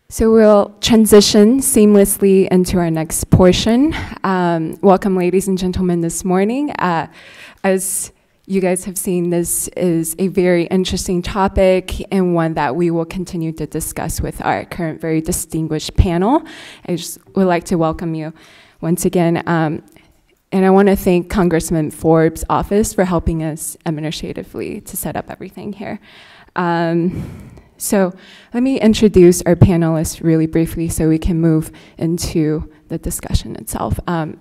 So we'll transition seamlessly into our next portion. Welcome, ladies and gentlemen, this morning. As you guys have seen, this is a very interesting topic and one that we will continue to discuss with our current very distinguished panel. I just would like to welcome you once again. And I want to thank Congressman Forbes' office for helping us administratively to set up everything here. So let me introduce our panelists really briefly so we can move into the discussion itself. On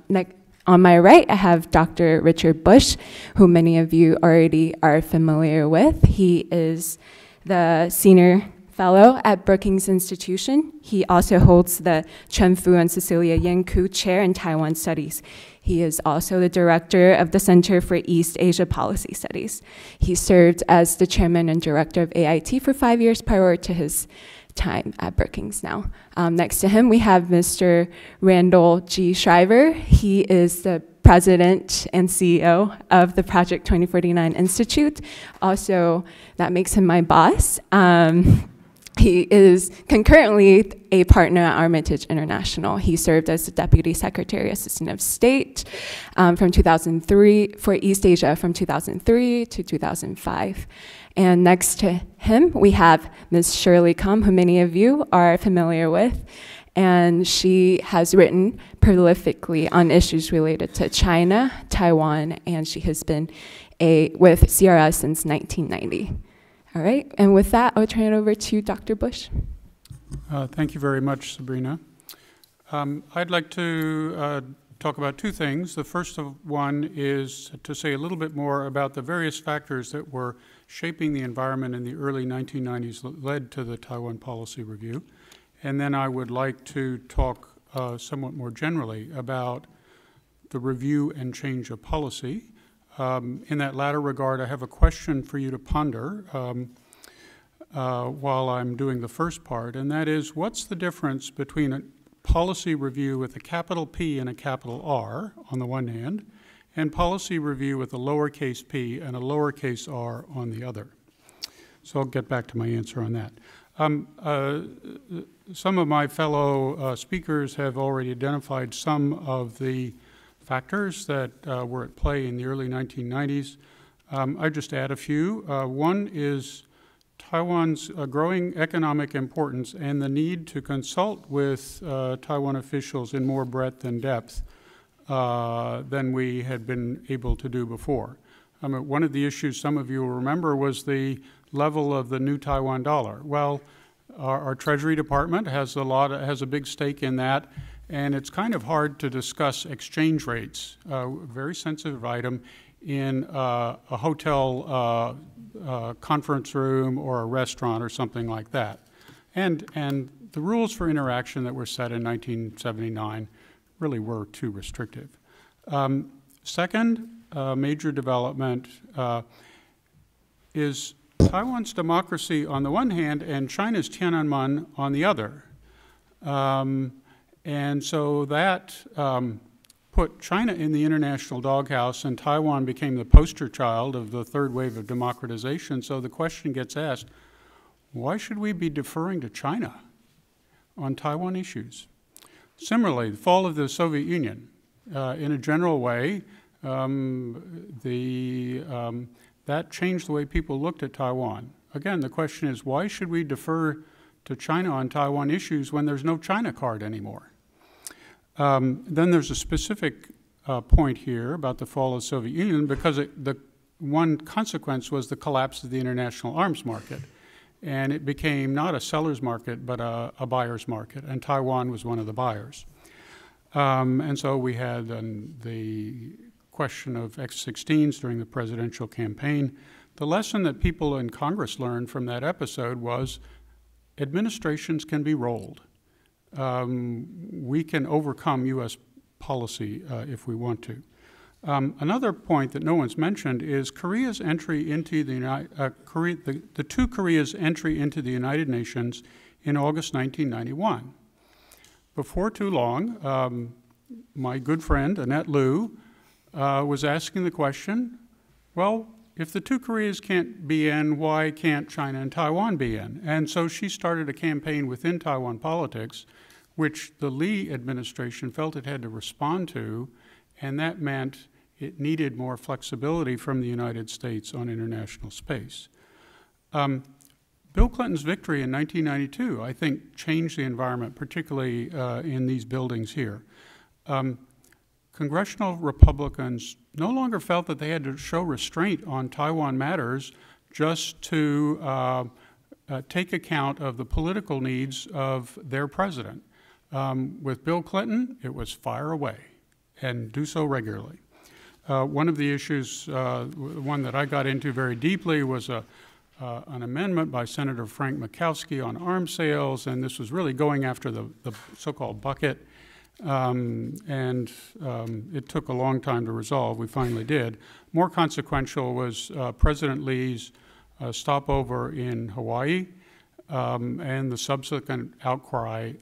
my right, I have Dr. Richard Bush, who many of you already are familiar with. He is the Senior Fellow at Brookings Institution. He also holds the Chen Fu and Cecilia Yanku Chair in Taiwan Studies. He is also the director of the Center for East Asia Policy Studies. He served as the chairman and director of AIT for 5 years prior to his time at Brookings now. Next to him, we have Mr. Randall G. Schriver. He is the president and CEO of the Project 2049 Institute. Also, that makes him my boss. He is concurrently a partner at Armitage International. He served as the Deputy Secretary Assistant of State from 2003 for East Asia from 2003 to 2005. And next to him, we have Ms. Shirley Kum, who many of you are familiar with. And she has written prolifically on issues related to China, Taiwan, and she has been with CRS since 1990. All right, and with that, I'll turn it over to Dr. Bush. Thank you very much, Sabrina. I'd like to talk about two things. The first one is to say a little bit more about the various factors that were shaping the environment in the early 1990s that led to the Taiwan Policy Review. And then I would like to talk somewhat more generally about the review and change of policy. In that latter regard, I have a question for you to ponder while I'm doing the first part, and that is, what's the difference between a policy review with a capital P and a capital R on the one hand, and policy review with a lowercase p and a lowercase r on the other? So I'll get back to my answer on that. Some of my fellow speakers have already identified some of the factors that were at play in the early 1990s. I just add a few. One is Taiwan's growing economic importance and the need to consult with Taiwan officials in more breadth and depth than we had been able to do before. One of the issues some of you will remember was the level of the new Taiwan dollar. Well, our Treasury Department has a big stake in that. And it's kind of hard to discuss exchange rates, a very sensitive item, in a hotel conference room or a restaurant or something like that. And the rules for interaction that were set in 1979 really were too restrictive. Second major development is Taiwan's democracy on the one hand and China's Tiananmen on the other. And so that put China in the international doghouse, and Taiwan became the poster child of the third wave of democratization. So the question gets asked, why should we be deferring to China on Taiwan issues? Similarly, the fall of the Soviet Union. In a general way, that changed the way people looked at Taiwan. Again, the question is, why should we defer to China on Taiwan issues when there's no China card anymore? Then there's a specific point here about the fall of the Soviet Union, because the one consequence was the collapse of the international arms market. And it became not a seller's market, but a buyer's market, and Taiwan was one of the buyers. And so we had the question of X-16s during the presidential campaign. The lesson that people in Congress learned from that episode was administrations can be rolled. We can overcome U.S. policy if we want to. Another point that no one's mentioned is Korea's entry into the two Koreas' entry into the United Nations in August 1991. Before too long, my good friend Annette Lu was asking the question, well, if the two Koreas can't be in, why can't China and Taiwan be in? And so she started a campaign within Taiwan politics, which the Lee administration felt it had to respond to, and that meant it needed more flexibility from the United States on international space. Bill Clinton's victory in 1992, I think, changed the environment, particularly in these buildings here. Congressional Republicans no longer felt that they had to show restraint on Taiwan matters just to take account of the political needs of their president. With Bill Clinton, it was fire away, and do so regularly. One of the issues, one that I got into very deeply, was an amendment by Senator Frank Murkowski on arms sales, and this was really going after the so-called bucket, and it took a long time to resolve. We finally did. More consequential was President Lee's stopover in Hawaii, and the subsequent outcry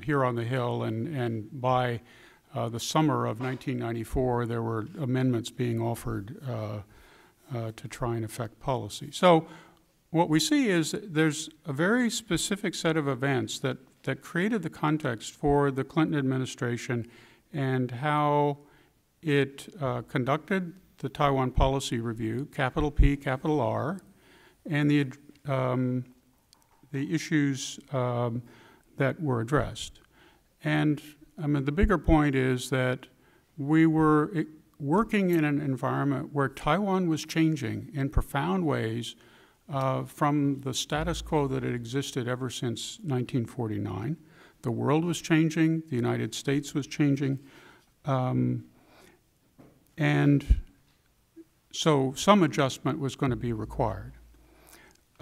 here on the Hill, and by the summer of 1994, there were amendments being offered to try and affect policy. So what we see is there's a very specific set of events that created the context for the Clinton administration and how it conducted the Taiwan Policy Review, capital P, capital R, and the issues that were addressed. And I mean, the bigger point is that we were working in an environment where Taiwan was changing in profound ways from the status quo that had existed ever since 1949. The world was changing, the United States was changing, and so some adjustment was going to be required.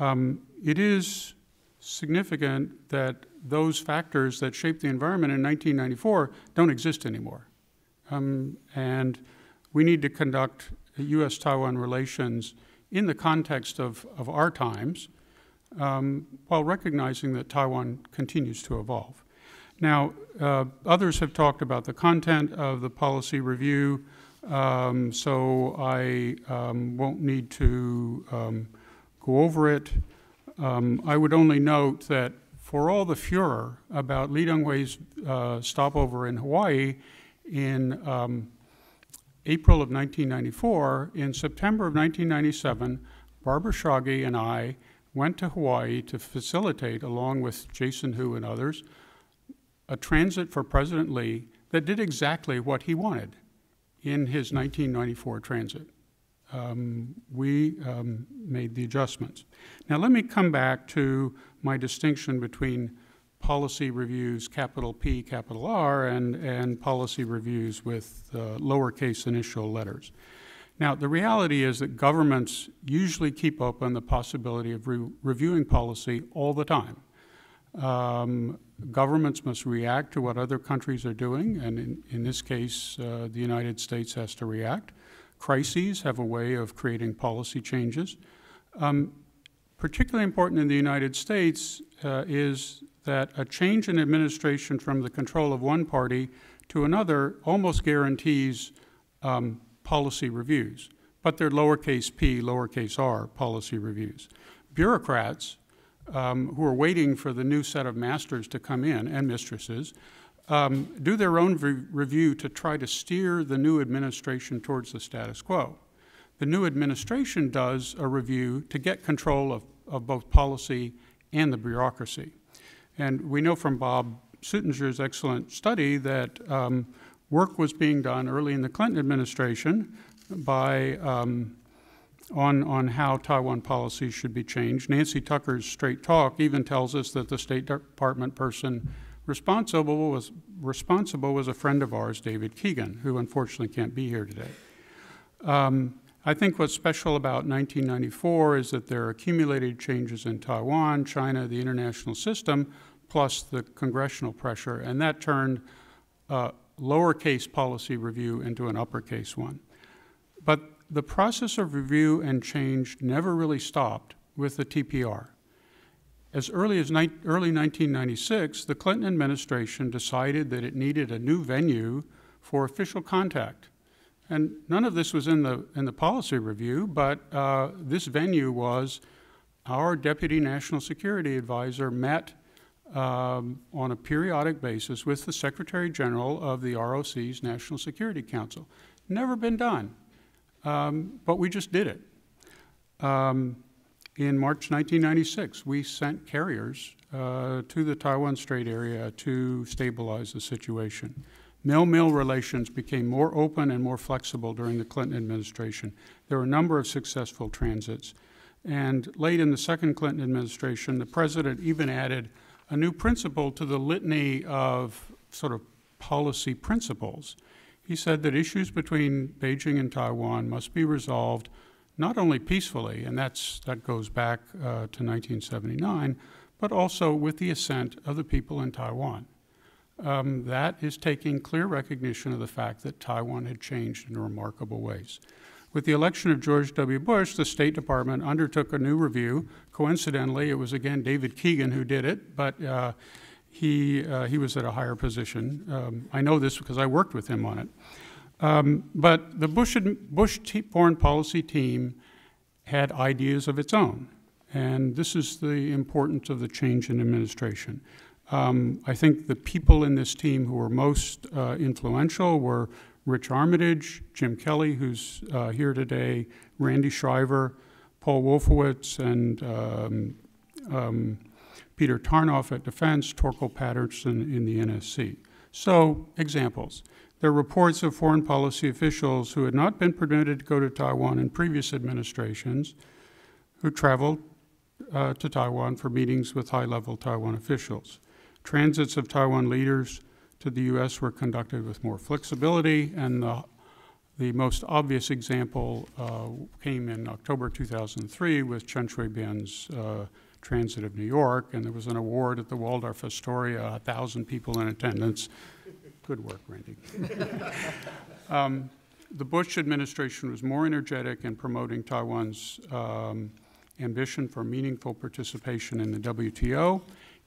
It is significant that those factors that shaped the environment in 1994 don't exist anymore. And we need to conduct U.S.-Taiwan relations in the context of our times, while recognizing that Taiwan continues to evolve. Now, others have talked about the content of the policy review, so I won't need to go over it. I would only note that for all the furor about Lee Teng-hui's stopover in Hawaii in April of 1994, in September of 1997, Barbara Shoggy and I went to Hawaii to facilitate, along with Jason Hu and others, a transit for President Lee that did exactly what he wanted in his 1994 transit. We made the adjustments. Now let me come back to my distinction between policy reviews, capital P, capital R, and policy reviews with lowercase initial letters. Now the reality is that governments usually keep open the possibility of reviewing policy all the time. Governments must react to what other countries are doing, and in this case, the United States has to react. Crises have a way of creating policy changes. Particularly important in the United States is that a change in administration from the control of one party to another almost guarantees policy reviews, but they're lowercase p, lowercase r policy reviews. Bureaucrats who are waiting for the new set of masters to come in, and mistresses, do their own review to try to steer the new administration towards the status quo. The new administration does a review to get control of both policy and the bureaucracy. And we know from Bob Suettinger's excellent study that work was being done early in the Clinton administration by on how Taiwan policy should be changed. Nancy Tucker's Straight Talk even tells us that the State Department person responsible was a friend of ours, David Keegan, who unfortunately can't be here today. I think what's special about 1994 is that there are accumulated changes in Taiwan, China, the international system, plus the congressional pressure, and that turned lowercase policy review into an uppercase one. But the process of review and change never really stopped with the TPR. As early as early 1996, the Clinton administration decided that it needed a new venue for official contact. And none of this was in the policy review, but this venue was our Deputy National Security Advisor met on a periodic basis with the Secretary General of the ROC's National Security Council. Never been done, but we just did it. In March 1996, we sent carriers to the Taiwan Strait area to stabilize the situation. Mill-mill relations became more open and more flexible during the Clinton administration. There were a number of successful transits. And late in the second Clinton administration, the president even added a new principle to the litany of sort of policy principles. He said that issues between Beijing and Taiwan must be resolved not only peacefully, and that goes back to 1979, but also with the assent of the people in Taiwan. That is taking clear recognition of the fact that Taiwan had changed in remarkable ways. With the election of George W. Bush, the State Department undertook a new review. Coincidentally, it was again David Keegan who did it, but he was at a higher position. I know this because I worked with him on it. But the Bush foreign policy team had ideas of its own, and this is the importance of the change in administration. I think the people in this team who were most influential were Rich Armitage, Jim Kelly, who's here today, Randy Schriver, Paul Wolfowitz, and Peter Tarnoff at Defense, Torkel Patterson in the NSC. So, examples. There are reports of foreign policy officials who had not been permitted to go to Taiwan in previous administrations who traveled to Taiwan for meetings with high-level Taiwan officials. Transits of Taiwan leaders to the U.S. were conducted with more flexibility, and the most obvious example came in October 2003 with Chen Shui-bian's transit of New York, and there was an award at the Waldorf Astoria, 1,000 people in attendance. Good work, Randy. The Bush administration was more energetic in promoting Taiwan's ambition for meaningful participation in the WTO.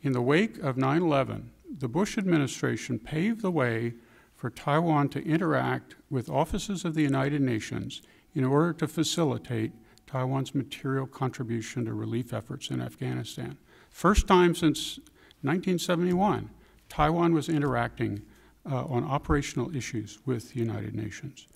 In the wake of 9/11, the Bush administration paved the way for Taiwan to interact with offices of the United Nations in order to facilitate Taiwan's material contribution to relief efforts in Afghanistan. First time since 1971, Taiwan was interacting on operational issues with the United Nations.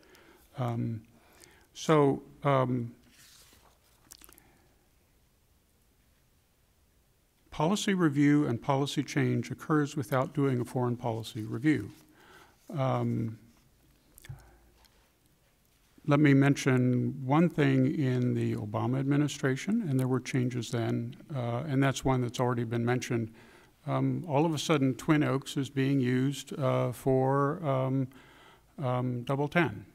Policy review and policy change occurs without doing a foreign policy review. Let me mention one thing in the Obama administration, and there were changes then, and that's one that's already been mentioned. All of a sudden, Twin Oaks is being used for Double 10.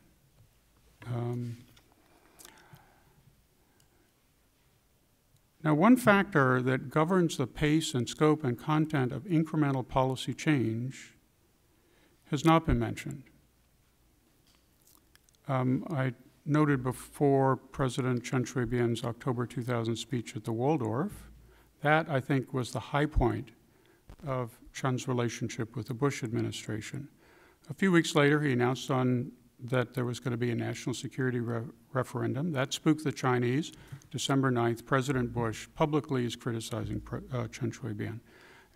Now, one factor that governs the pace and scope and content of incremental policy change has not been mentioned. I noted before President Chen Shui-bian's October 2000 speech at the Waldorf. That, I think, was the high point of Chen's relationship with the Bush administration. A few weeks later, he announced that there was going to be a national security referendum. That spooked the Chinese. December 9th, President Bush publicly is criticizing Chen Shui-bian.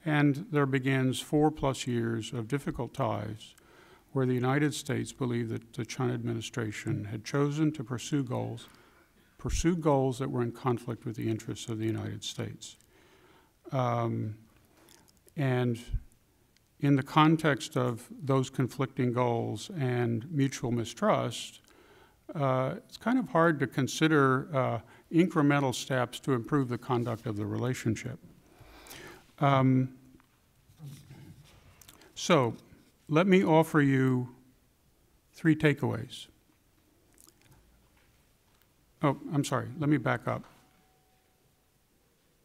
And there begins 4+ years of difficult ties where the United States believed that the Chen administration had chosen to pursue goals that were in conflict with the interests of the United States. And in the context of those conflicting goals and mutual mistrust, it's kind of hard to consider incremental steps to improve the conduct of the relationship. So let me offer you 3 takeaways. Oh, I'm sorry, let me back up.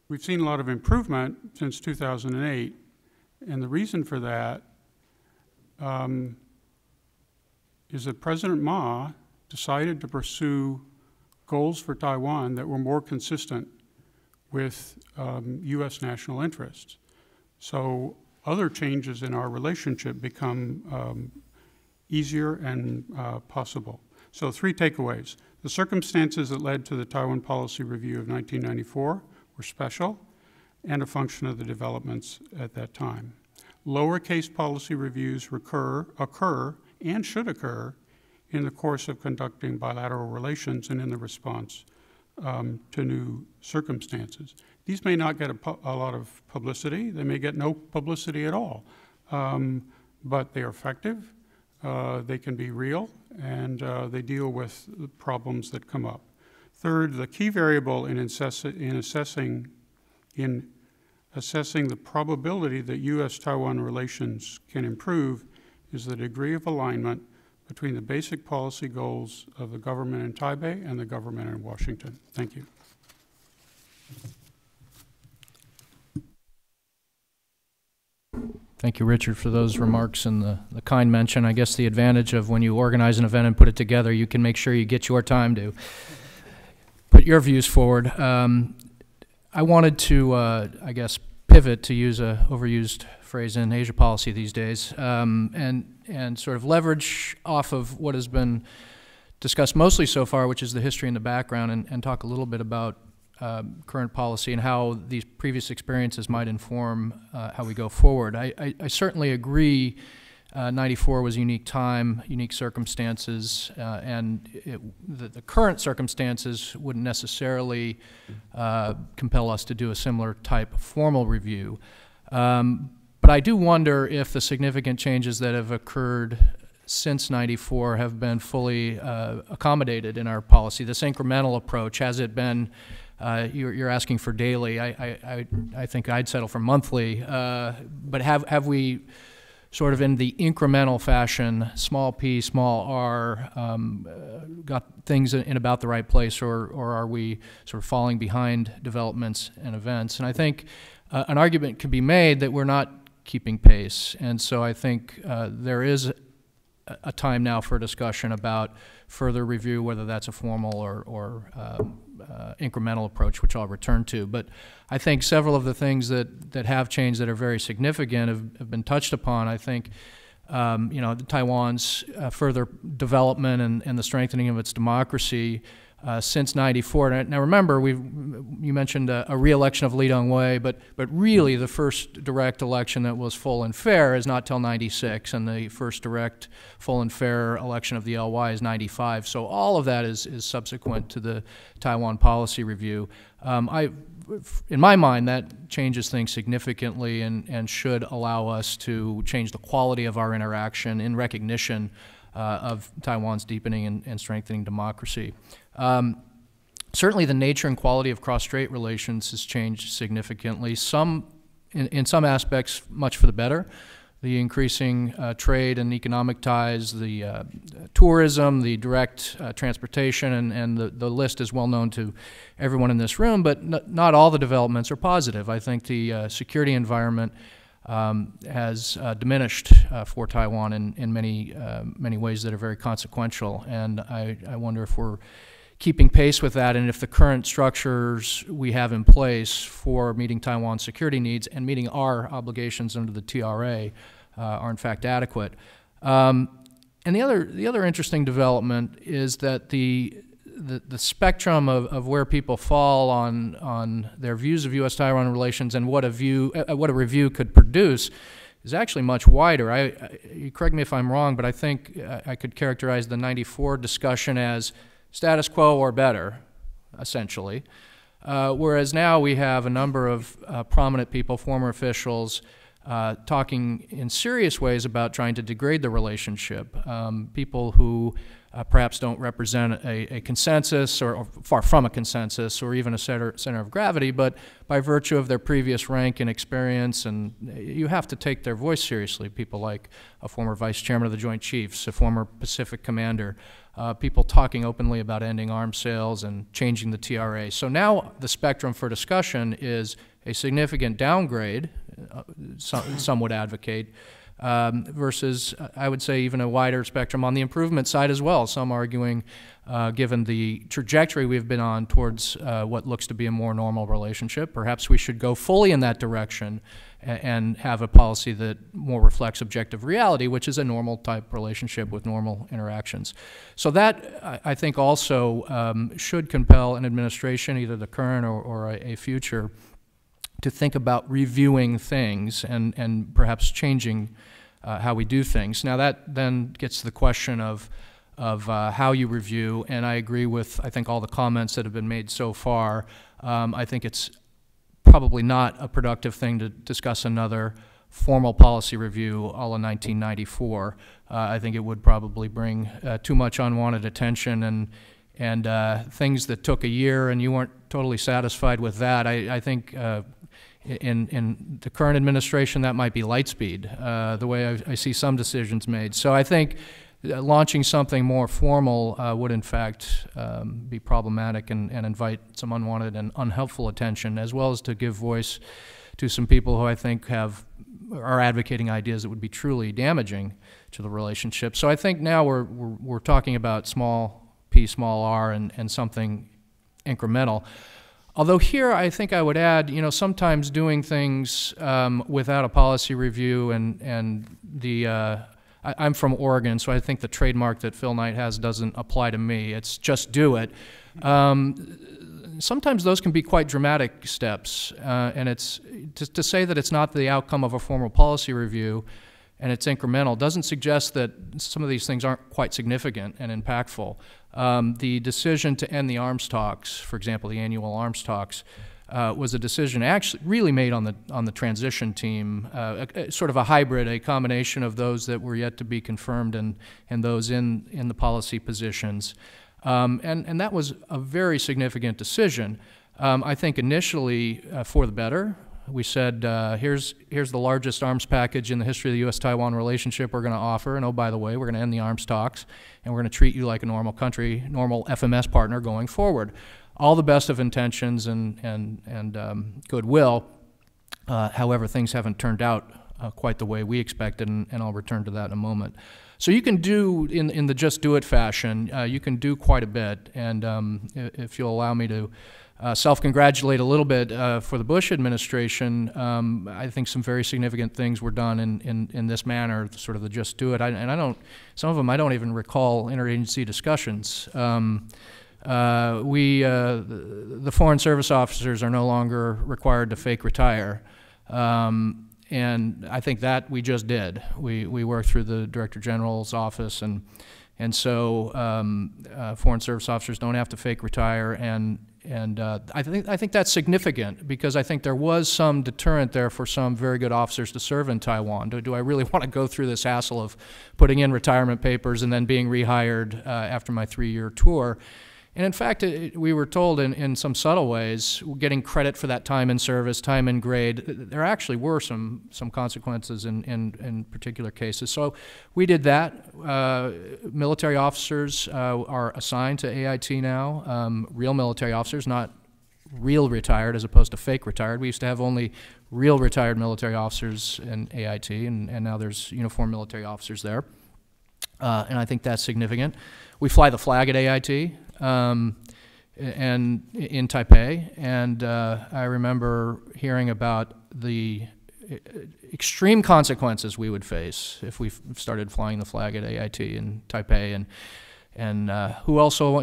We've seen a lot of improvement since 2008, and the reason for that is that President Ma decided to pursue goals for Taiwan that were more consistent with U.S. national interests. So other changes in our relationship become easier and possible. So 3 takeaways. The circumstances that led to the Taiwan Policy Review of 1994 were special and a function of the developments at that time. Lowercase policy reviews occur and should occur in the course of conducting bilateral relations and in the response to new circumstances. These may not get a lot of publicity. They may get no publicity at all, but they are effective. They can be real, and they deal with the problems that come up. Third, the key variable in assessing the probability that U.S.-Taiwan relations can improve is the degree of alignment between the basic policy goals of the government in Taipei and the government in Washington. Thank you. Thank you, Richard, for those remarks and the kind mention. I guess the advantage of when you organize an event and put it together, you can make sure you get your time to put your views forward. I wanted to, I guess, pivot, to use an overused phrase in Asia policy these days, and sort of leverage off of what has been discussed mostly so far, which is the history and the background, and talk a little bit about current policy and how these previous experiences might inform how we go forward. I certainly agree 94 was a unique time, unique circumstances, and the current circumstances wouldn't necessarily compel us to do a similar type of formal review. But I do wonder if the significant changes that have occurred since 94 have been fully accommodated in our policy. This incremental approach, has it been, you're asking for daily, I think I'd settle for monthly, but have we sort of in the incremental fashion, small p, small r, got things in about the right place, or are we sort of falling behind developments and events? And I think an argument could be made that we're not keeping pace, and so I think there is a time now for a discussion about further review, whether that's a formal or incremental approach, which I'll return to. But I think several of the things that have changed that are very significant have been touched upon. I think you know, Taiwan's further development and the strengthening of its democracy since 94. Now remember, you mentioned a re-election of Lee Teng-hui, but really the first direct election that was full and fair is not till 96, and the first direct full and fair election of the LY is 95. So all of that is subsequent to the Taiwan Policy Review. In my mind, that changes things significantly and should allow us to change the quality of our interaction in recognition of Taiwan's deepening and strengthening democracy. Certainly the nature and quality of cross-strait relations has changed significantly, in some aspects much for the better. The increasing trade and economic ties, the tourism, the direct transportation, and the list is well known to everyone in this room, but not all the developments are positive. I think the security environment has diminished for Taiwan in many ways that are very consequential, and I wonder if we're keeping pace with that, and if the current structures we have in place for meeting Taiwan's security needs and meeting our obligations under the TRA are in fact adequate. And the other interesting development is that the spectrum of where people fall on their views of U.S.-Taiwan relations and what a review could produce is actually much wider. You correct me if I'm wrong, but I think I could characterize the 94 discussion as status quo or better, essentially. Whereas now we have a number of prominent people, former officials, talking in serious ways about trying to degrade the relationship. People who perhaps don't represent a consensus or far from a consensus or even a center of gravity, but by virtue of their previous rank and experience, and you have to take their voice seriously. People like a former vice chairman of the Joint Chiefs, a former Pacific commander, people talking openly about ending arms sales and changing the TRA. So now the spectrum for discussion is a significant downgrade, some would advocate, versus, I would say, even a wider spectrum on the improvement side as well. Some arguing, given the trajectory we've been on towards what looks to be a more normal relationship, perhaps we should go fully in that direction and have a policy that more reflects objective reality, which is a normal type relationship with normal interactions. So that, I think, also should compel an administration, either the current or a future, to think about reviewing things and perhaps changing how we do things. Now that then gets to the question of how you review, and I agree with, I think, all the comments that have been made so far. I think it's probably not a productive thing to discuss another formal policy review a la 1994. I think it would probably bring too much unwanted attention and things that took a year and you weren't totally satisfied with that. I think in the current administration that might be light speed, the way I see some decisions made. So I think launching something more formal would in fact be problematic and invite some unwanted and unhelpful attention, as well as to give voice to some people who I think are advocating ideas that would be truly damaging to the relationship. So I think now we're talking about small p, small r, and something incremental. Although here I think I would add, sometimes doing things without a policy review and the I'm from Oregon, so I think the trademark that Phil Knight has doesn't apply to me. It's just do it. Sometimes those can be quite dramatic steps, and it's to say that it's not the outcome of a formal policy review and it's incremental doesn't suggest that some of these things aren't quite significant and impactful. The decision to end the arms talks, for example, the annual arms talks, was a decision actually really made on the transition team, sort of a hybrid, a combination of those that were yet to be confirmed and those in the policy positions. And that was a very significant decision. I think initially for the better. We said, here's the largest arms package in the history of the U.S.-Taiwan relationship we're going to offer, and oh, by the way, we're going to end the arms talks, and we're going to treat you like a normal country, normal FMS partner going forward. All the best of intentions and goodwill. However, things haven't turned out quite the way we expected, and I'll return to that in a moment. So you can do, in the just do it fashion, you can do quite a bit, and if you'll allow me to self-congratulate a little bit for the Bush administration, I think some very significant things were done in this manner, sort of the just do it. Some of them I don't even recall interagency discussions. The foreign service officers are no longer required to fake retire. And I think that we just did. We worked through the Director General's office, and so foreign service officers don't have to fake retire, and I think that's significant because I think there was some deterrent there for some very good officers to serve in Taiwan. Do I really want to go through this hassle of putting in retirement papers and then being rehired after my 3-year tour? And in fact, we were told in some subtle ways, getting credit for that time in service, time in grade, there actually were some consequences in particular cases. So we did that. Military officers are assigned to AIT now, real military officers, not real retired as opposed to fake retired. We used to have only real retired military officers in AIT, and now there's uniformed military officers there. And I think that's significant. We fly the flag at AIT. And in Taipei, and I remember hearing about the extreme consequences we would face if we started flying the flag at AIT in Taipei, and who also,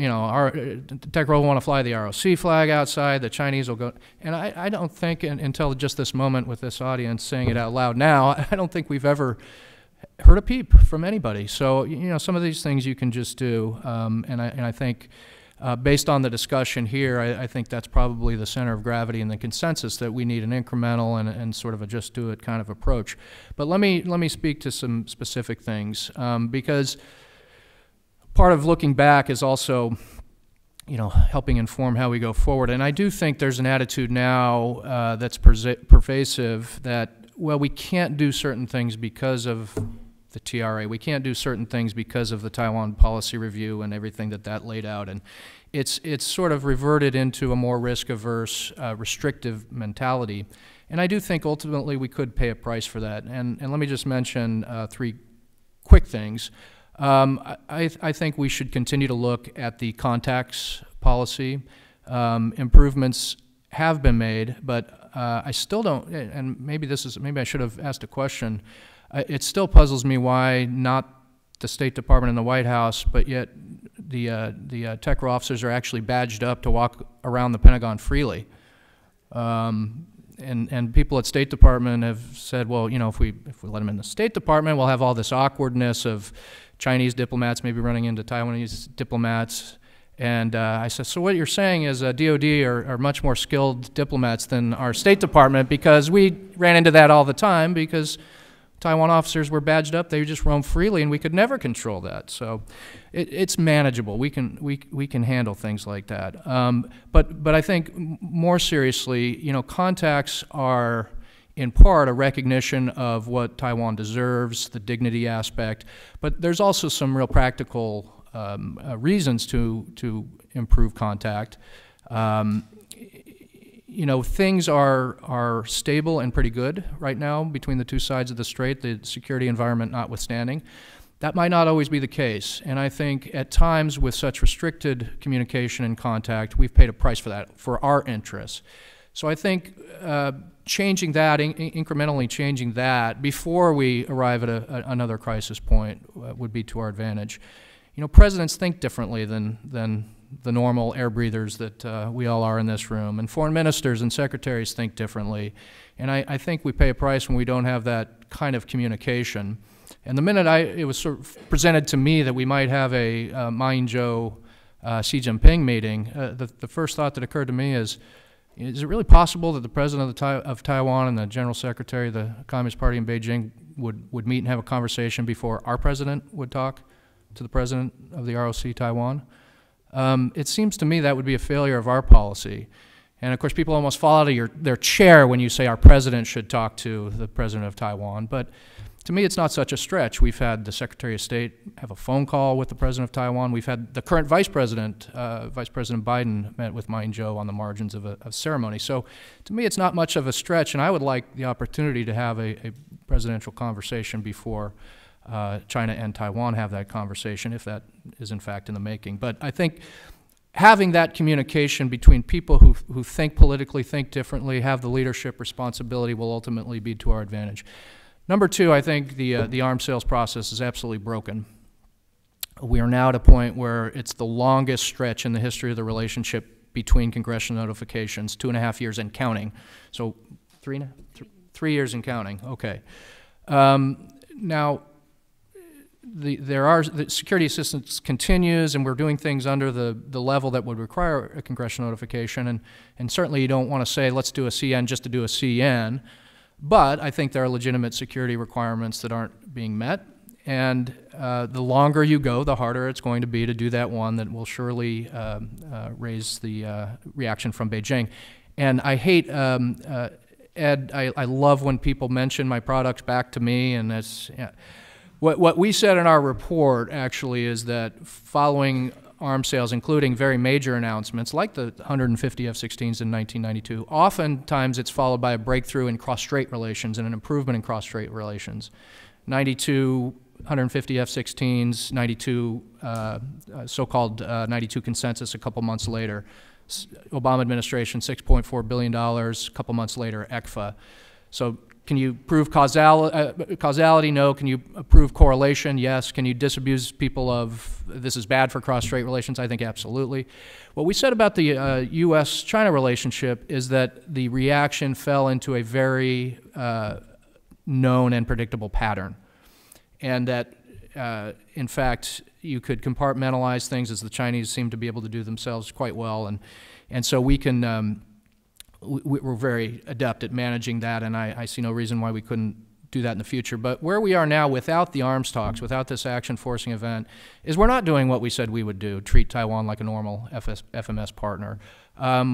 Tech Roll will want to fly the ROC flag outside, the Chinese will go, and I don't think until just this moment with this audience saying it out loud now, I don't think we've ever heard a peep from anybody. So, some of these things you can just do, and I think based on the discussion here, I think that's probably the center of gravity and the consensus that we need an incremental and sort of a just do it kind of approach. But let me speak to some specific things, because part of looking back is also helping inform how we go forward. And I do think there's an attitude now that's pervasive that, well, we can't do certain things because of the TRA. We can't do certain things because of the Taiwan policy review and everything that laid out. And it's sort of reverted into a more risk-averse, restrictive mentality. And I do think ultimately we could pay a price for that. And let me just mention 3 quick things. I think we should continue to look at the contacts policy. Improvements have been made, but I still don't, and maybe I should have asked a question. It still puzzles me why not the State Department and the White House, but yet the TECRA officers are actually badged up to walk around the Pentagon freely. And people at State Department have said, well, you know, if we let them in the State Department, we'll have all this awkwardness of Chinese diplomats maybe running into Taiwanese diplomats. And I said, so what you're saying is DOD are much more skilled diplomats than our State Department, because we ran into that all the time because Taiwan officers were badged up. They just roam freely, and we could never control that. So it's manageable. We can handle things like that. But I think more seriously, you know, contacts are in part a recognition of what Taiwan deserves, the dignity aspect. But there's also some real practical reasons to improve contact. You know, things are stable and pretty good right now between the two sides of the strait, the security environment notwithstanding. That might not always be the case, and I think at times with such restricted communication and contact, we've paid a price for that, for our interests. So I think changing that, incrementally changing that before we arrive at another crisis point would be to our advantage. You know, presidents think differently than the normal air breathers that we all are in this room, and foreign ministers and secretaries think differently. And I think we pay a price when we don't have that kind of communication. And the minute it was sort of presented to me that we might have a Ma Ying-jeou Xi Jinping meeting, the first thought that occurred to me is it really possible that the president of Taiwan and the general secretary of the Communist Party in Beijing would meet and have a conversation before our president would talk to the president of the ROC Taiwan? It seems to me that would be a failure of our policy. And of course, people almost fall out of their chair when you say our president should talk to the president of Taiwan. But to me, it's not such a stretch. We've had the Secretary of State have a phone call with the president of Taiwan. We've had the current Vice President Biden, met with Ma Ying-jeou on the margins of a ceremony. So to me, it's not much of a stretch, and I would like the opportunity to have a presidential conversation before China and Taiwan have that conversation, if that is in fact in the making. But I think having that communication between people who think politically, think differently, have the leadership responsibility will ultimately be to our advantage. Number two, I think the arms sales process is absolutely broken. We are now at a point where it's the longest stretch in the history of the relationship between congressional notifications, 2.5 years and counting. So 3 years and counting, okay. Now, the security assistance continues, and we're doing things under the level that would require a congressional notification, and certainly you don't want to say, let's do a CN just to do a CN, but I think there are legitimate security requirements that aren't being met, and the longer you go, the harder it's going to be to do that one that will surely raise the reaction from Beijing. And I hate, Ed, I love when people mention my products back to me, and that's, yeah. What we said in our report actually is that following arms sales, including very major announcements like the 150 F-16s in 1992, oftentimes it's followed by a breakthrough in cross-strait relations and an improvement in cross-strait relations. 92, 150 F-16s, 92, so-called 92 consensus a couple months later. Obama administration, $6.4 billion, a couple months later, ECFA. So can you prove causality? No. Can you prove correlation? Yes. Can you disabuse people of this is bad for cross-strait relations? I think absolutely. What we said about the U.S.-China relationship is that the reaction fell into a very known and predictable pattern, and that, in fact, you could compartmentalize things, as the Chinese seem to be able to do themselves quite well, and so we can. We're very adept at managing that, and I see no reason why we couldn't do that in the future. But where we are now without the arms talks, without this action-forcing event, is we're not doing what we said we would do, treat Taiwan like a normal FMS partner.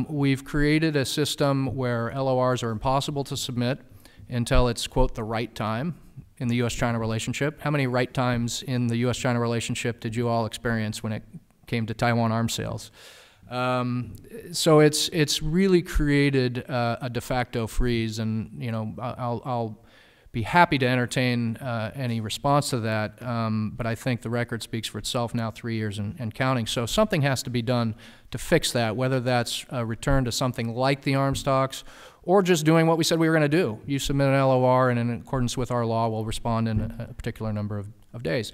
We've created a system where LORs are impossible to submit until it's, quote, the right time in the U.S.-China relationship. How many right times in the U.S.-China relationship did you all experience when it came to Taiwan arms sales? So it's really created a de facto freeze, and you know I'll be happy to entertain any response to that. But I think the record speaks for itself now, 3 years and counting. So something has to be done to fix that, whether that's a return to something like the arms talks, or just doing what we said we were going to do. You submit an LOR, and in accordance with our law, we'll respond in a particular number of days.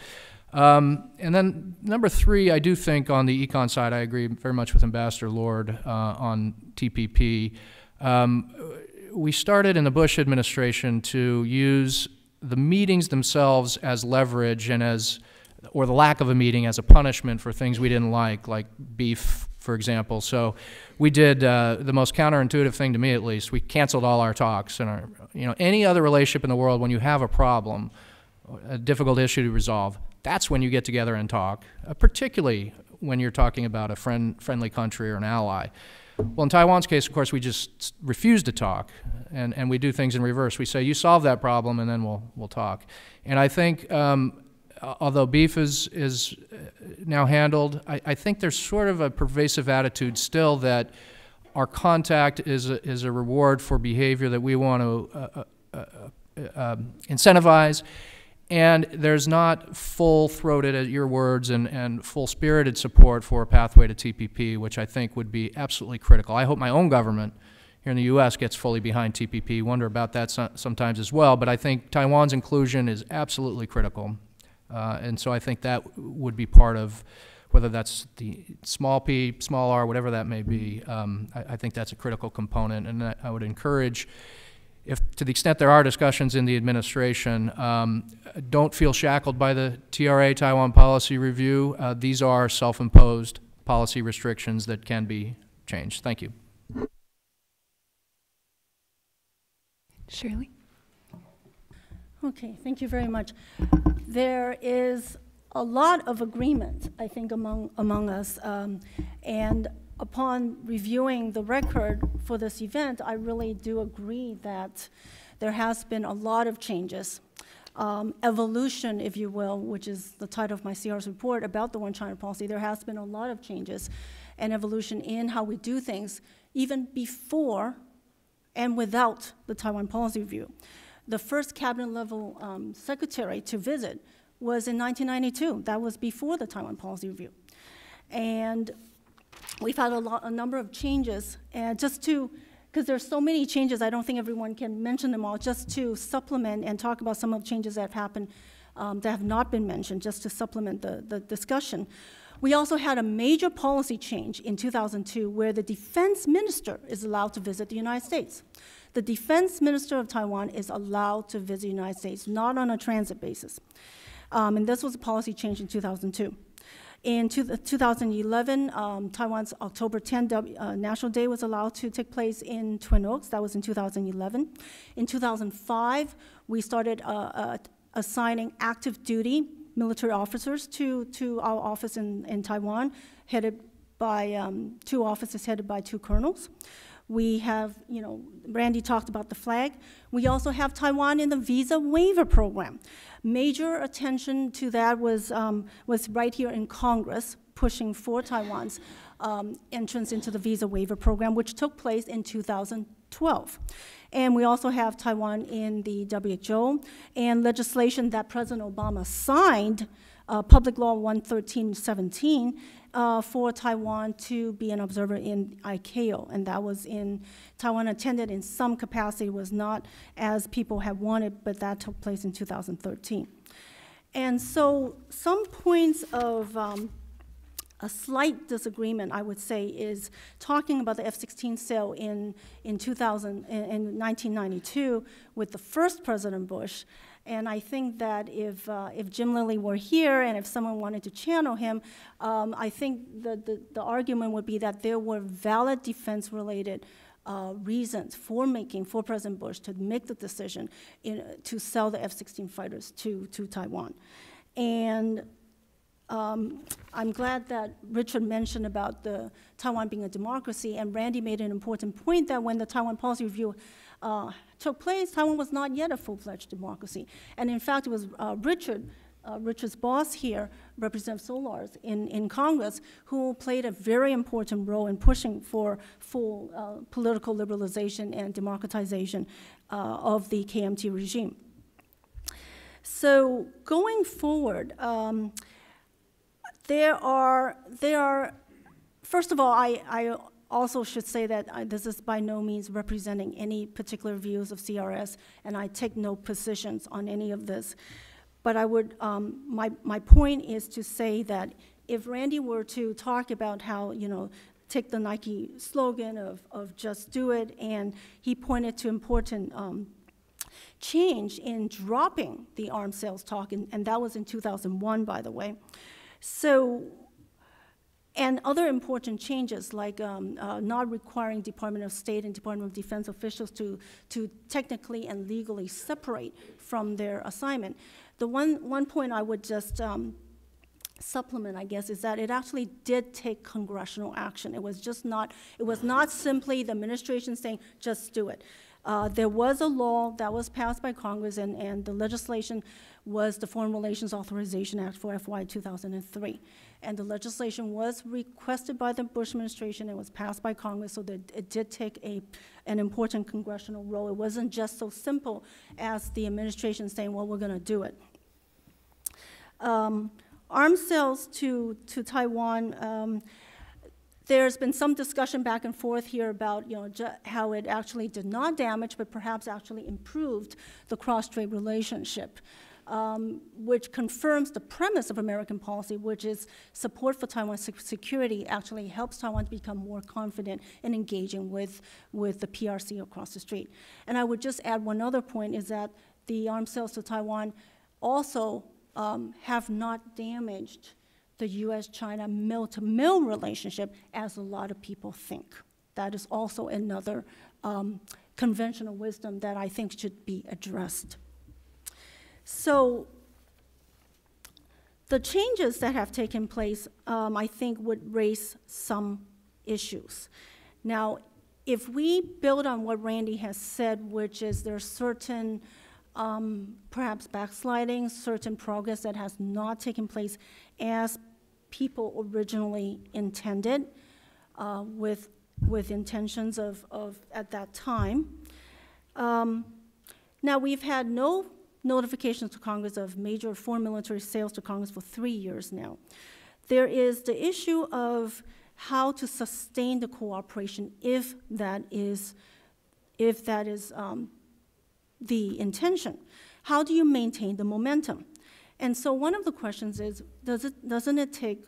And then number 3, I do think on the econ side, I agree very much with Ambassador Lord on TPP. We started in the Bush administration to use the meetings themselves as leverage and or the lack of a meeting as a punishment for things we didn't like beef, for example. So we did the most counterintuitive thing to me, at least. We canceled all our talks. And any other relationship in the world, when you have a problem, a difficult issue to resolve, that's when you get together and talk, particularly when you're talking about a friendly country or an ally. Well, in Taiwan's case, of course, we just refuse to talk, and we do things in reverse. We say, you solve that problem, and then we'll talk. And I think, although beef is now handled, I think there's sort of a pervasive attitude still that our contact is a reward for behavior that we want to incentivize. And there's not full-throated, at your words, and full-spirited support for a pathway to TPP, which I think would be absolutely critical. I hope my own government here in the U.S. gets fully behind TPP. Wonder about that sometimes as well. But I think Taiwan's inclusion is absolutely critical. And so I think that would be part of, whether that's the small p, small r, whatever that may be, I think that's a critical component. And I would encourage, if to the extent there are discussions in the administration, don't feel shackled by the TRA, Taiwan Policy Review. These are self-imposed policy restrictions that can be changed. Thank you. Shirley? Okay, thank you very much. There is a lot of agreement, I think, among us, and upon reviewing the record for this event, I really do agree that there has been a lot of changes. Evolution, if you will, which is the title of my CR's report about the One China policy, there has been a lot of changes and evolution in how we do things, even before and without the Taiwan Policy Review. The first cabinet-level secretary to visit was in 1992. That was before the Taiwan Policy Review. And we've had a number of changes, and just to, because there's so many changes, I don't think everyone can mention them all, just to supplement and talk about some of the changes that have happened that have not been mentioned, just to supplement the discussion. We also had a major policy change in 2002 where the defense minister is allowed to visit the United States. The defense minister of Taiwan is allowed to visit the United States, not on a transit basis. And this was a policy change in 2002. In 2011, Taiwan's October 10 National Day was allowed to take place in Twin Oaks. That was in 2011. In 2005, we started assigning active duty military officers to our office in Taiwan, headed by 2 officers headed by 2 colonels. We have, Randy talked about the flag. We also have Taiwan in the visa waiver program. Major attention to that was right here in Congress, pushing for Taiwan's entrance into the visa waiver program, which took place in 2012. And we also have Taiwan in the WHO, and legislation that President Obama signed, Public Law 11317, for Taiwan to be an observer in ICAO, and that was in, Taiwan attended in some capacity, was not as people had wanted, but that took place in 2013. And so some points of a slight disagreement, I would say, is talking about the F-16 sale in 1992 with the first President Bush. And I think that if Jim Lilly were here and if someone wanted to channel him, I think the argument would be that there were valid defense-related reasons for President Bush to make the decision to sell the F-16 fighters to Taiwan. And I'm glad that Richard mentioned about Taiwan being a democracy, and Randy made an important point that when the Taiwan Policy Review took place, Taiwan was not yet a full-fledged democracy. And in fact, it was Richard's boss here, Representative Solars in Congress, who played a very important role in pushing for full political liberalization and democratization of the KMT regime. So going forward, there are, first of all, I also should say that this is by no means representing any particular views of CRS, and I take no positions on any of this. But I would, my point is to say that if Randy were to talk about how, take the Nike slogan of just do it, and he pointed to important change in dropping the arms sales talk, and that was in 2001, by the way. So, and other important changes like not requiring Department of State and Department of Defense officials to technically and legally separate from their assignment. The one point I would just supplement, I guess, is that it actually did take congressional action. It was not simply the administration saying, just do it. There was a law that was passed by Congress, and the legislation was the Foreign Relations Authorization Act for FY 2003. And the legislation was requested by the Bush administration. It was passed by Congress, so that it did take an important congressional role. It wasn't just so simple as the administration saying, well, we're going to do it. Arms sales to Taiwan, there's been some discussion back and forth here about how it actually did not damage, but perhaps actually improved the cross-strait relationship, which confirms the premise of American policy, which is support for Taiwan's security actually helps Taiwan to become more confident in engaging with the PRC across the street. And I would just add one other point, is that the arms sales to Taiwan also have not damaged the U.S.-China mill-to-mill relationship, as a lot of people think. That is also another conventional wisdom that I think should be addressed. So the changes that have taken place, I think, would raise some issues. Now, if we build on what Randy has said, which is there's certain perhaps backsliding, certain progress that has not taken place as people originally intended, with intentions of at that time. Now, we've had no notifications to Congress of major foreign military sales to Congress for 3 years now. There is the issue of how to sustain the cooperation if that is the intention. How do you maintain the momentum? And so one of the questions is, doesn't it take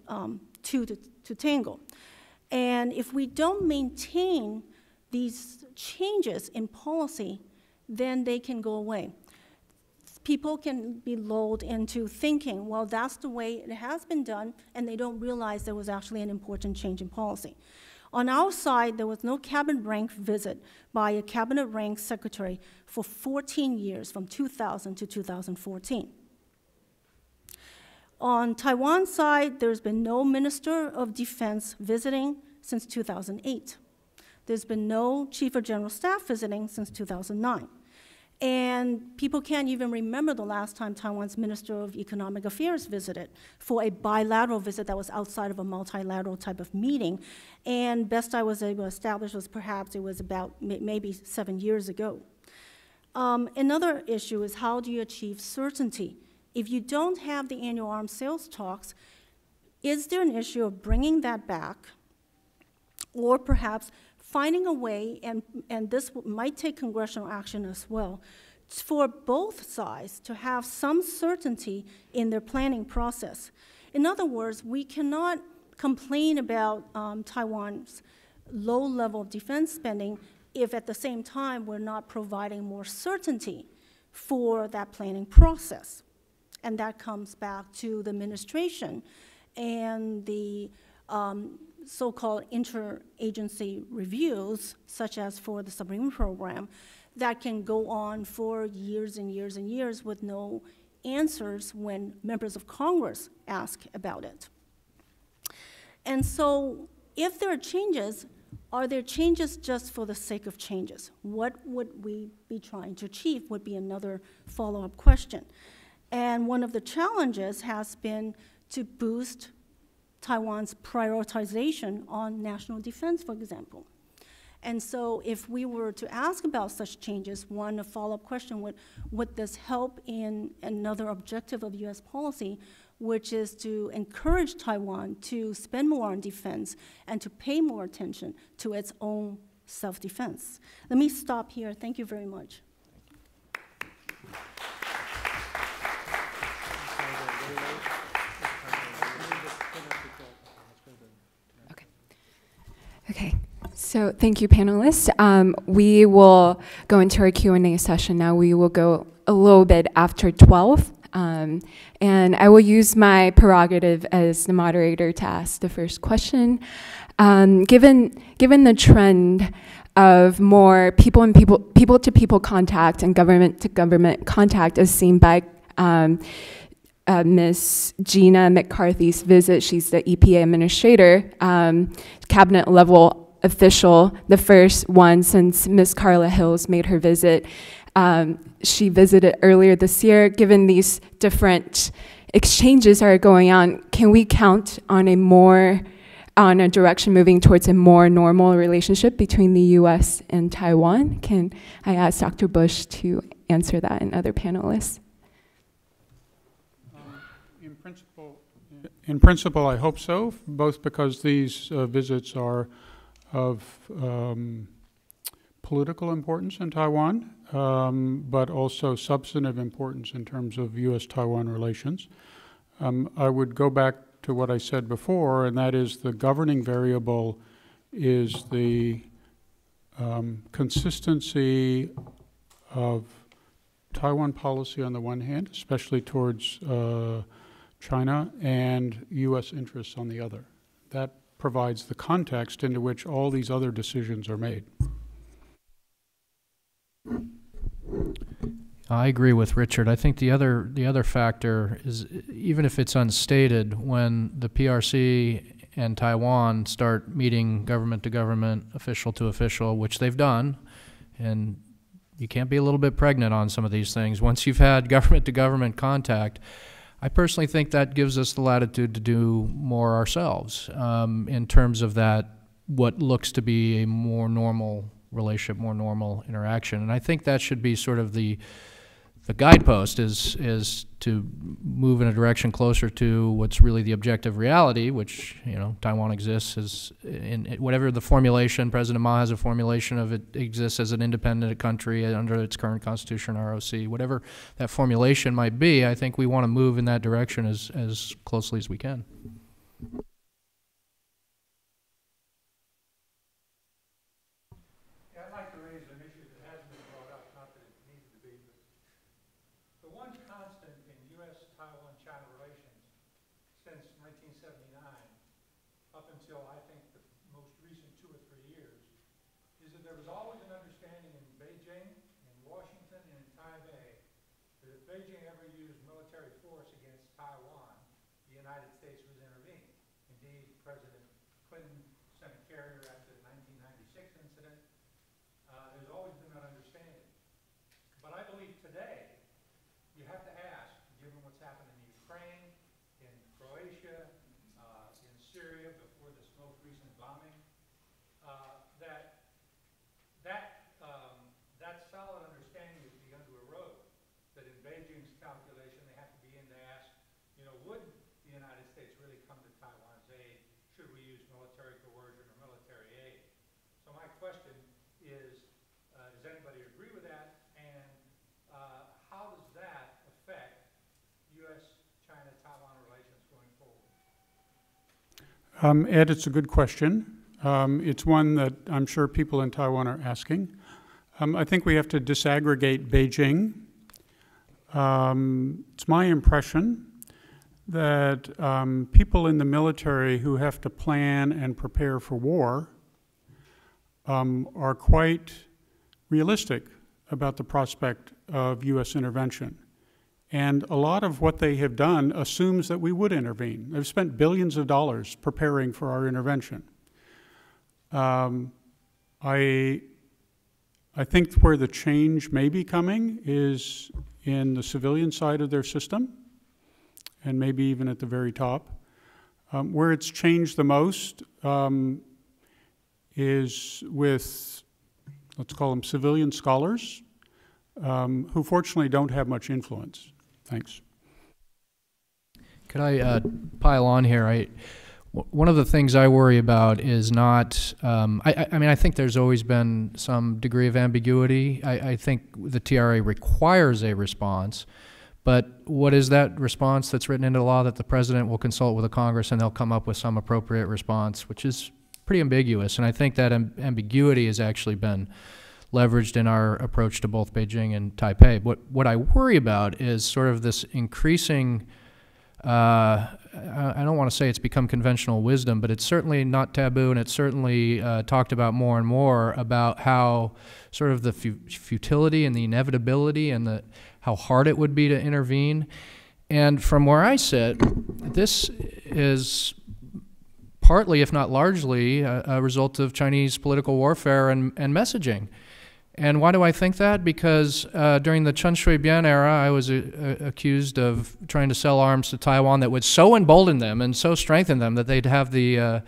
two to tango? And if we don't maintain these changes in policy, then they can go away. People can be lulled into thinking, well, that's the way it has been done, and they don't realize there was actually an important change in policy. On our side, there was no cabinet rank visit by a cabinet rank secretary for 14 years, from 2000 to 2014. On Taiwan's side, there's been no Minister of Defense visiting since 2008. There's been no Chief of General Staff visiting since 2009. And people can't even remember the last time Taiwan's Minister of Economic Affairs visited for a bilateral visit that was outside of a multilateral type of meeting. And best I was able to establish was perhaps it was about maybe 7 years ago. Another issue is, how do you achieve certainty? If you don't have the annual arms sales talks, is there an issue of bringing that back, or perhaps finding a way, and this might take congressional action as well, for both sides to have some certainty in their planning process. In other words, we cannot complain about Taiwan's low level of defense spending if at the same time we're not providing more certainty for that planning process. And that comes back to the administration and the so-called interagency reviews, such as for the Sabrina program, that can go on for years and years and years with no answers when members of Congress ask about it. And so if there are changes, are there changes just for the sake of changes? What would we be trying to achieve would be another follow-up question. And one of the challenges has been to boost Taiwan's prioritization on national defense, for example. And so if we were to ask about such changes, one, a follow-up question would this help in another objective of US policy, which is to encourage Taiwan to spend more on defense and to pay more attention to its own self-defense. Let me stop here. Thank you very much. Okay, so thank you, panelists. We will go into our Q&A session now. We will go a little bit after 12. And I will use my prerogative as the moderator to ask the first question. Given the trend of more people-to-people contact and government-to-government contact as seen by Ms. Gina McCarthy's visit, she's the EPA administrator, cabinet-level official, the first one since Ms. Carla Hills made her visit. She visited earlier this year. Given these different exchanges that are going on, can we count on a direction moving towards a more normal relationship between the U.S. and Taiwan? Can I ask Dr. Bush to answer that and other panelists? In principle, I hope so, both because these visits are of political importance in Taiwan, but also substantive importance in terms of U.S.-Taiwan relations. I would go back to what I said before, and that is the governing variable is the consistency of Taiwan policy on the one hand, especially towards China, and U.S. interests on the other. That provides the context into which all these other decisions are made. I agree with Richard. I think the other factor is, even if it's unstated, when the PRC and Taiwan start meeting government to government, official to official, which they've done, and you can't be a little bit pregnant on some of these things. Once you've had government to government contact, I personally think that gives us the latitude to do more ourselves in terms of that, what looks to be a more normal relationship, more normal interaction. And I think that should be sort of the guidepost is to move in a direction closer to what's really the objective reality, which, you know, Taiwan exists as, in whatever the formulation, President Ma has a formulation of it exists as an independent country under its current constitution, ROC, whatever that formulation might be. I think we want to move in that direction as closely as we can. Ed, it's a good question. It's one that I'm sure people in Taiwan are asking. I think we have to disaggregate Beijing. It's my impression that people in the military who have to plan and prepare for war are quite realistic about the prospect of U.S. intervention. And a lot of what they have done assumes that we would intervene. They've spent billions of dollars preparing for our intervention. I think where the change may be coming is in the civilian side of their system, and maybe even at the very top. Where it's changed the most is with, let's call them civilian scholars, who fortunately don't have much influence. Thanks. Could I pile on here? One of the things I worry about is not, I mean, I think there's always been some degree of ambiguity. I think the TRA requires a response, but what is that response that's written into law? That the president will consult with the Congress and they'll come up with some appropriate response, which is pretty ambiguous. And I think that ambiguity has actually been leveraged in our approach to both Beijing and Taipei. What I worry about is sort of this increasing, I don't want to say it's become conventional wisdom, but it's certainly not taboo, and it's certainly talked about more and more about how sort of the futility and the inevitability and how hard it would be to intervene. And from where I sit, this is partly, if not largely, a result of Chinese political warfare and messaging. And why do I think that? Because during the Chen Shui-bian era, I was accused of trying to sell arms to Taiwan that would so embolden them and so strengthen them that they'd have the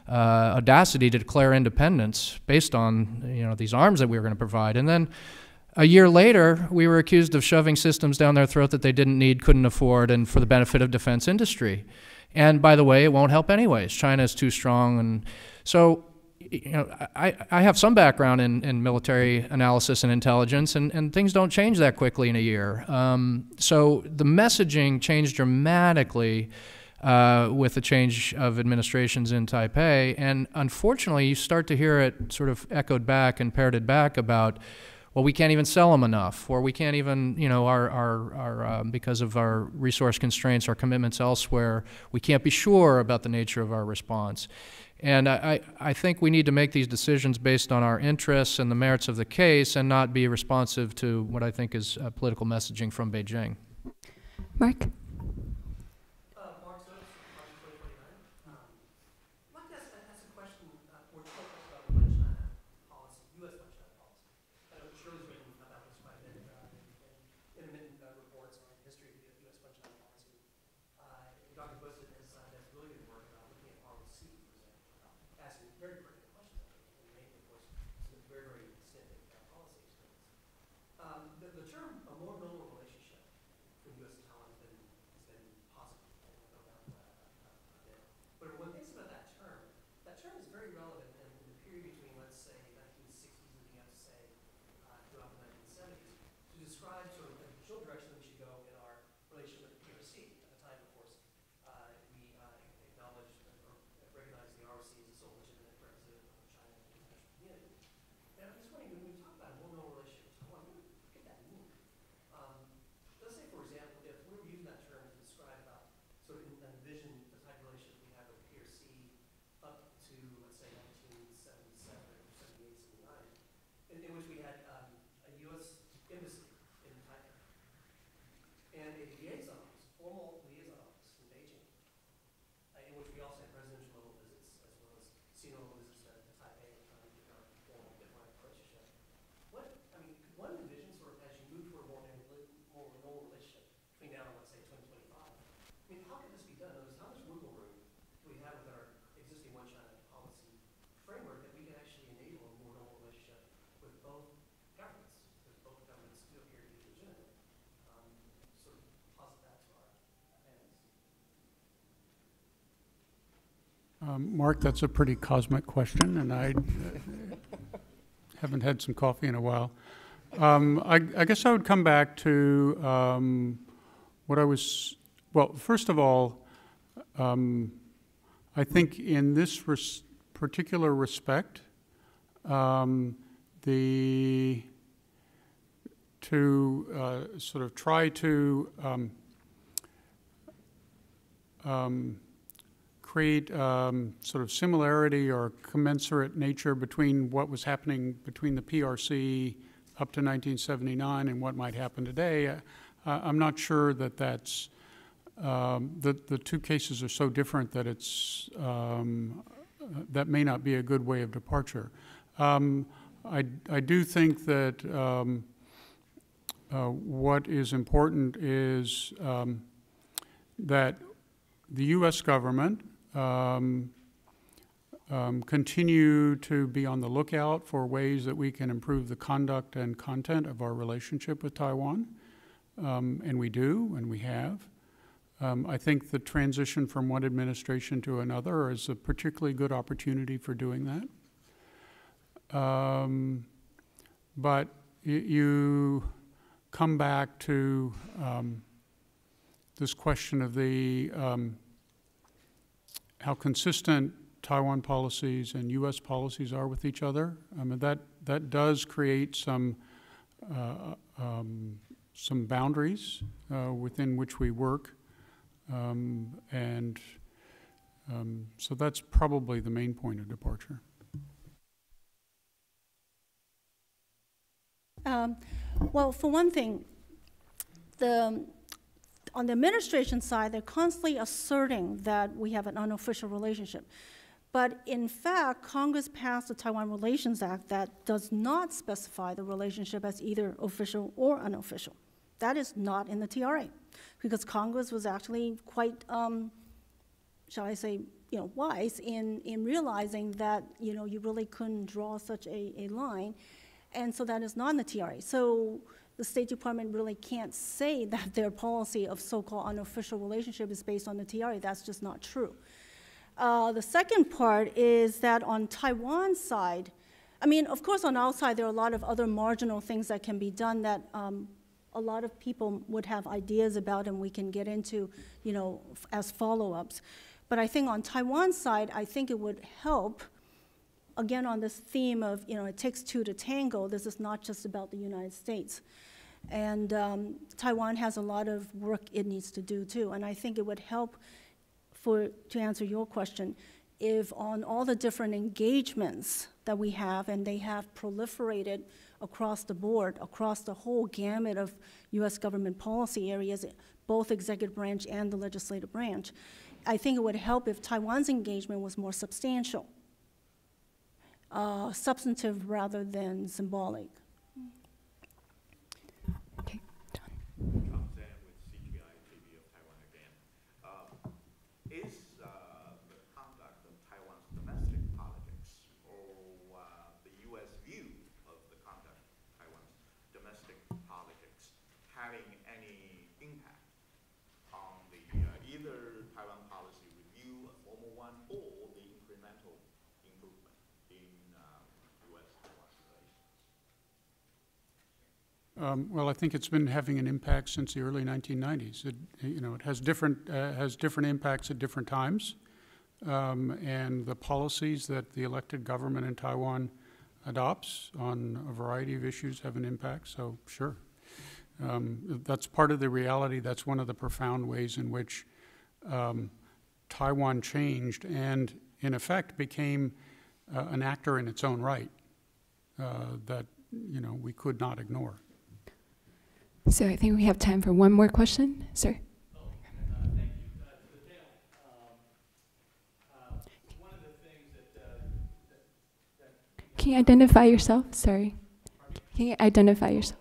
audacity to declare independence based on these arms that we were going to provide. And then a year later, we were accused of shoving systems down their throat that they didn't need, couldn't afford, and for the benefit of defense industry. And by the way, it won't help anyways. China is too strong. And so I have some background in military analysis and intelligence, and things don't change that quickly in a year. So the messaging changed dramatically with the change of administrations in Taipei, and unfortunately you start to hear it sort of echoed back and parroted back about, well, we can't even sell them enough, or we can't even, because of our resource constraints, our commitments elsewhere, we can't be sure about the nature of our response. And I think we need to make these decisions based on our interests and the merits of the case and not be responsive to what I think is political messaging from Beijing. Mark? Mark, that's a pretty cosmic question, and I haven't had some coffee in a while. I guess I would come back to what I was, well, first of all, I think in this particular respect, to sort of try to create sort of similarity or commensurate nature between what was happening between the PRC up to 1979 and what might happen today. I'm not sure that that's, the two cases are so different that it's, that may not be a good way of departure. I do think that what is important is that the U.S. government continue to be on the lookout for ways that we can improve the conduct and content of our relationship with Taiwan, and we do, and we have. I think the transition from one administration to another is a particularly good opportunity for doing that. But you come back to this question of the how consistent Taiwan policies and U.S. policies are with each other. I mean, that does create some boundaries within which we work, so that's probably the main point of departure. Well, for one thing, on the administration side, they're constantly asserting that we have an unofficial relationship. But in fact, Congress passed the Taiwan Relations Act that does not specify the relationship as either official or unofficial. That is not in the TRA, because Congress was actually quite, shall I say, wise in realizing that you really couldn't draw such a line, and so that is not in the TRA. So the State Department really can't say that their policy of so-called unofficial relationship is based on the TRA. That's just not true. The second part is that on Taiwan's side, I mean, of course, on our side, there are a lot of other marginal things that can be done that a lot of people would have ideas about, and we can get into, as follow-ups. But I think on Taiwan's side, I think it would help, again, on this theme of, it takes two to tango. This is not just about the United States. And Taiwan has a lot of work it needs to do, too. And I think it would help, to answer your question, if on all the different engagements that we have, and they have proliferated across the board, across the whole gamut of U.S. government policy areas, both executive branch and the legislative branch, I think it would help if Taiwan's engagement was more substantial, substantive rather than symbolic. Okay, John. Having any impact on the either Taiwan policy review, a formal one, or the incremental improvement in U.S.-Taiwan relations? Well, I think it's been having an impact since the early 1990s. It has different impacts at different times, and the policies that the elected government in Taiwan adopts on a variety of issues have an impact. So, sure. That's part of the reality. That's one of the profound ways in which Taiwan changed and, in effect, became an actor in its own right that we could not ignore. So I think we have time for one more question, sir. Thank you. To the panel, one of the things that can you identify yourself? Sorry. Can you identify yourself?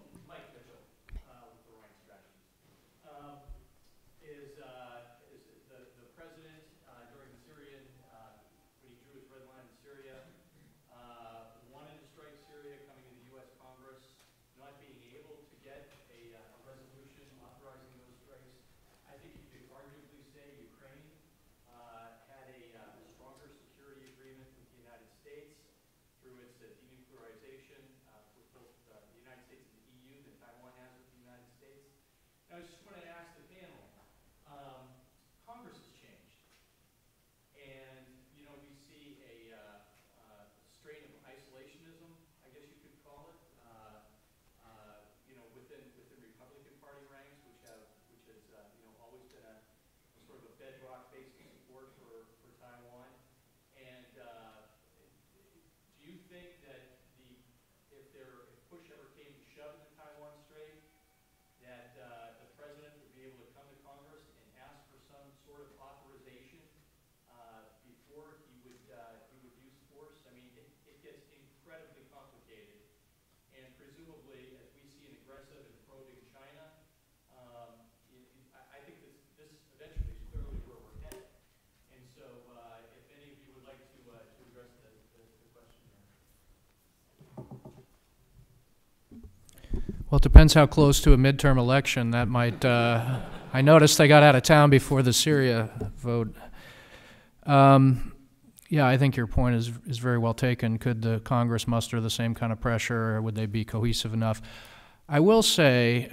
I just want to ask the panel, Congress has changed, and we see a strain of isolationism, I guess you could call it, within Republican Party ranks, which has always been a sort of a bedrock base of support for Taiwan. And do you think that if push ever came to shove in the Taiwan Strait, that the president would be able to come to Congress and ask for some sort of authorization before he would use force? I mean, it gets incredibly complicated, and presumably, as we see an aggressive and probing China, I think this eventually is clearly where we're headed. Well, it depends how close to a midterm election that might. I noticed they got out of town before the Syria vote. Yeah, I think your point is very well taken. Could the Congress muster the same kind of pressure, or would they be cohesive enough? I will say,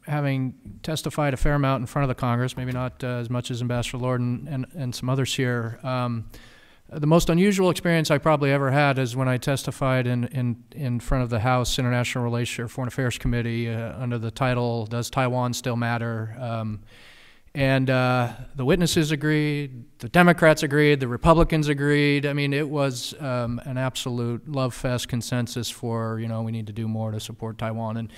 having testified a fair amount in front of the Congress, maybe not as much as Ambassador Lord and some others here, the most unusual experience I probably ever had is when I testified in front of the House International Relations or Foreign Affairs Committee under the title, Does Taiwan Still Matter? And the witnesses agreed, the Democrats agreed, the Republicans agreed. I mean, it was an absolute love fest consensus for, we need to do more to support Taiwan. And,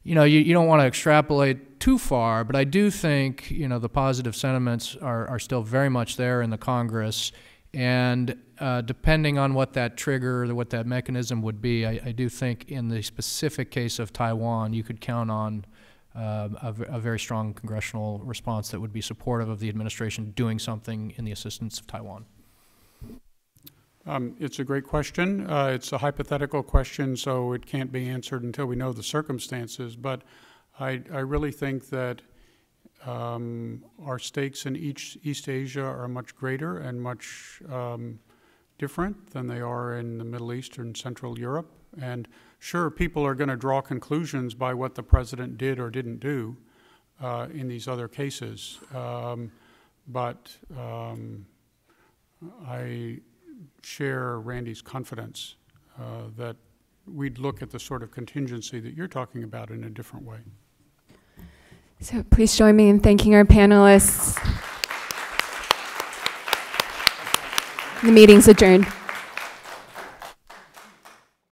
you don't want to extrapolate too far, but I do think, the positive sentiments are still very much there in the Congress. And depending on what that trigger, what that mechanism would be, I do think in the specific case of Taiwan, you could count on a very strong congressional response that would be supportive of the administration doing something in the assistance of Taiwan. It's a great question. It's a hypothetical question, so it can't be answered until we know the circumstances. But I really think that our stakes in East Asia are much greater and much different than they are in the Middle East and Central Europe. And sure, people are going to draw conclusions by what the president did or didn't do in these other cases. But I share Randy's confidence that we'd look at the sort of contingency that you're talking about in a different way. So please join me in thanking our panelists. The meeting's adjourned.